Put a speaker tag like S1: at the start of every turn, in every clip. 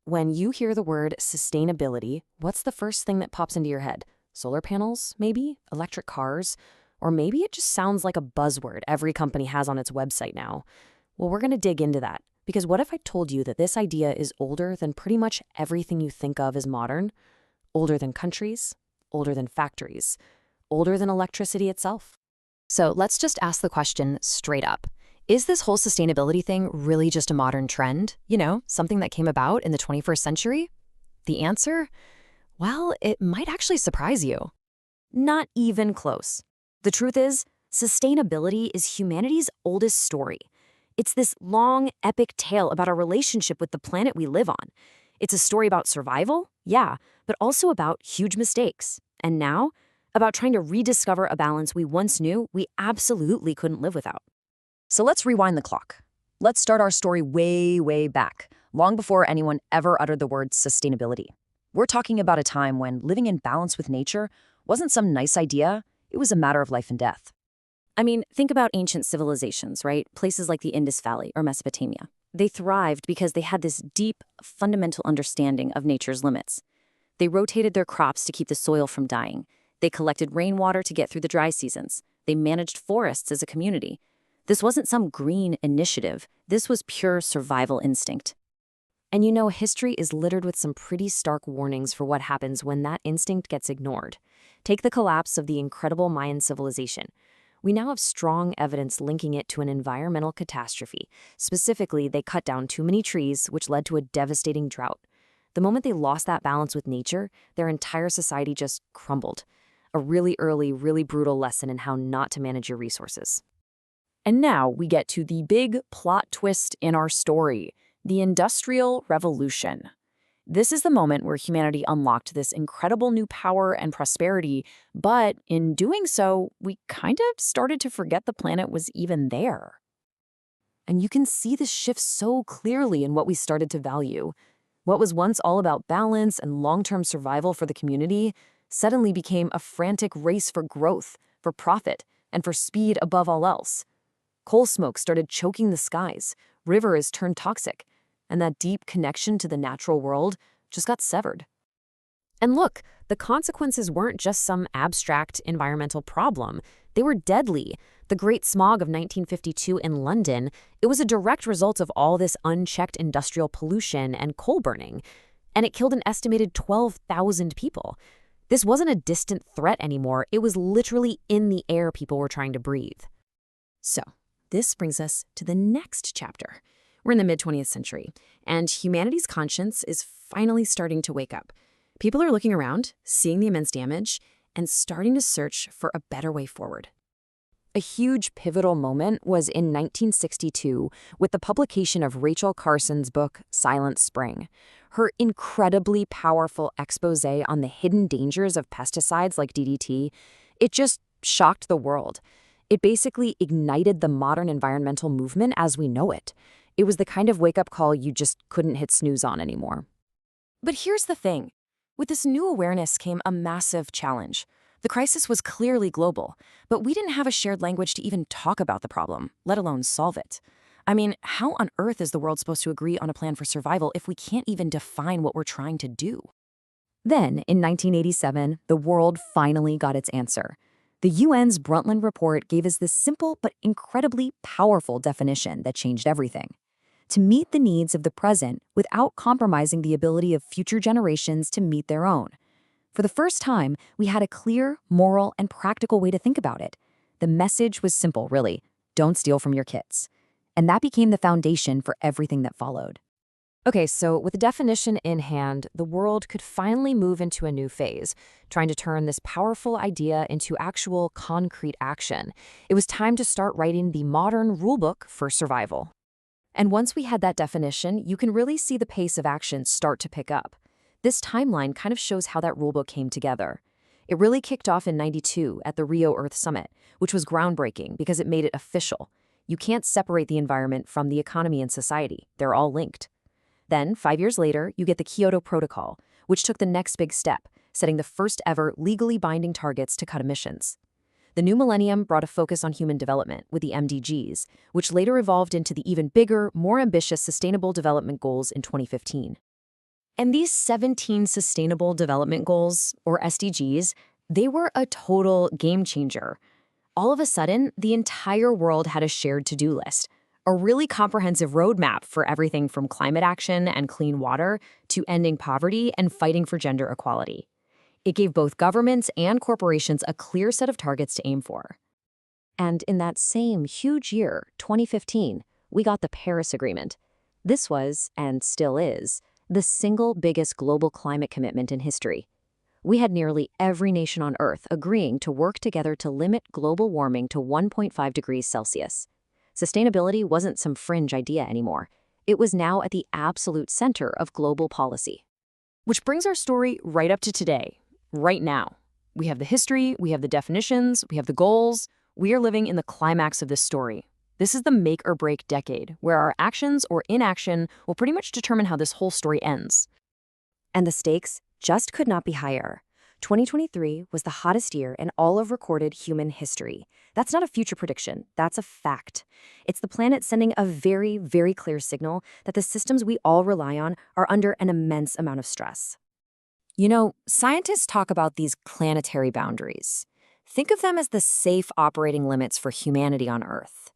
S1: When you hear the word sustainability, what's the first thing that pops into your head? Solar panels, maybe? Electric cars? Or maybe it just sounds like a buzzword every company has on its website now. Well, we're going to dig into that. Because what if I told you that this idea is older than pretty much everything you think of as modern? Older than countries? Older than factories? Older than electricity itself?
S2: So let's just ask the question straight up. Is this whole sustainability thing really just a modern trend? Something that came about in the 21st century? The answer? Well, it might actually surprise you.
S1: Not even close. The truth is, sustainability is humanity's oldest story. It's this long, epic tale about our relationship with the planet we live on. It's a story about survival, yeah, but also about huge mistakes. And now, about trying to rediscover a balance we once knew we absolutely couldn't live without.
S3: So let's rewind the clock. Let's start our story way, way back, long before anyone ever uttered the word sustainability. We're talking about a time when living in balance with nature wasn't some nice idea, it was a matter of life and death.
S1: I mean, think about ancient civilizations, right? Places like the Indus Valley or Mesopotamia. They thrived because they had this deep, fundamental understanding of nature's limits. They rotated their crops to keep the soil from dying. They collected rainwater to get through the dry seasons. They managed forests as a community. This wasn't some green initiative. This was pure survival instinct. And history is littered with some pretty stark warnings for what happens when that instinct gets ignored. Take the collapse of the incredible Mayan civilization. We now have strong evidence linking it to an environmental catastrophe. Specifically, they cut down too many trees, which led to a devastating drought. The moment they lost that balance with nature, their entire society just crumbled. A really early, really brutal lesson in how not to manage your resources.
S4: And now we get to the big plot twist in our story, the Industrial Revolution. This is the moment where humanity unlocked this incredible new power and prosperity, but in doing so, we kind of started to forget the planet was even there.
S1: And you can see this shift so clearly in what we started to value. What was once all about balance and long-term survival for the community suddenly became a frantic race for growth, for profit, and for speed above all else. Coal smoke started choking the skies, rivers turned toxic, and that deep connection to the natural world just got severed. And look, the consequences weren't just some abstract environmental problem. They were deadly. The Great Smog of 1952 in London, it was a direct result of all this unchecked industrial pollution and coal burning, and it killed an estimated 12,000 people. This wasn't a distant threat anymore. It was literally in the air people were trying to breathe. So, this brings us to the next chapter. We're in the mid-20th century, and humanity's conscience is finally starting to wake up. People are looking around, seeing the immense damage, and starting to search for a better way forward. A huge pivotal moment was in 1962 with the publication of Rachel Carson's book, Silent Spring. Her incredibly powerful expose on the hidden dangers of pesticides like DDT, it just shocked the world. It basically ignited the modern environmental movement as we know it. It was the kind of wake-up call you just couldn't hit snooze on anymore. But here's the thing. With this new awareness came a massive challenge. The crisis was clearly global, but we didn't have a shared language to even talk about the problem, let alone solve it. I mean, how on earth is the world supposed to agree on a plan for survival if we can't even define what we're trying to do? Then, in 1987, the world finally got its answer. The UN's Brundtland Report gave us this simple but incredibly powerful definition that changed everything. To meet the needs of the present without compromising the ability of future generations to meet their own. For the first time, we had a clear, moral, and practical way to think about it. The message was simple, really. Don't steal from your kids. And that became the foundation for everything that followed. Okay, so with the definition in hand, the world could finally move into a new phase, trying to turn this powerful idea into actual concrete action. It was time to start writing the modern rulebook for survival. And once we had that definition, you can really see the pace of action start to pick up. This timeline kind of shows how that rulebook came together. It really kicked off in '92 at the Rio Earth Summit, which was groundbreaking because it made it official. You can't separate the environment from the economy and society. They're all linked. Then, 5 years later, you get the Kyoto Protocol, which took the next big step, setting the first ever legally binding targets to cut emissions. The new millennium brought a focus on human development with the SDGs, which later evolved into the even bigger, more ambitious Sustainable Development Goals in 2015. And these 17 Sustainable Development Goals, or SDGs, they were a total game changer. All of a sudden, the entire world had a shared to-do list, a really comprehensive roadmap for everything from climate action and clean water to ending poverty and fighting for gender equality. It gave both governments and corporations a clear set of targets to aim for. And in that same huge year, 2015, we got the Paris Agreement. This was, and still is, the single biggest global climate commitment in history. We had nearly every nation on Earth agreeing to work together to limit global warming to 1.5 degrees Celsius. Sustainability wasn't some fringe idea anymore. It was now at the absolute center of global policy.
S4: Which brings our story right up to today, right now. We have the history, we have the definitions, we have the goals. We are living in the climax of this story. This is the make or break decade, where our actions or inaction will pretty much determine how this whole story ends.
S1: And the stakes just could not be higher. 2023 was the hottest year in all of recorded human history. That's not a future prediction, that's a fact. It's the planet sending a very, very clear signal that the systems we all rely on are under an immense amount of stress. You know, scientists talk about these planetary boundaries. Think of them as the safe operating limits for humanity on Earth.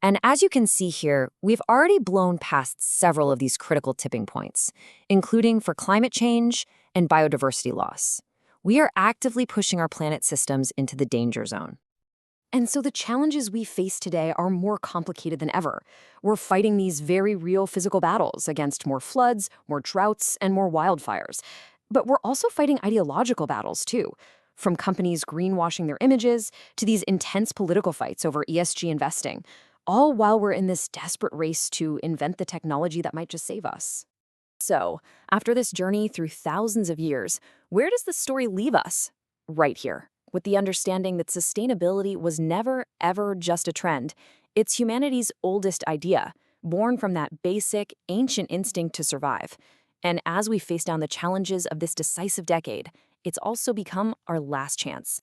S1: And as you can see here, we've already blown past several of these critical tipping points, including for climate change and biodiversity loss. We are actively pushing our planet systems into the danger zone. And so the challenges we face today are more complicated than ever. We're fighting these very real physical battles against more floods, more droughts, and more wildfires. But we're also fighting ideological battles, too. From companies greenwashing their images to these intense political fights over ESG investing, all while we're in this desperate race to invent the technology that might just save us. So, after this journey through thousands of years, where does the story leave us? Right here, with the understanding that sustainability was never, ever just a trend. It's humanity's oldest idea, born from that basic, ancient instinct to survive. And as we face down the challenges of this decisive decade, it's also become our last chance.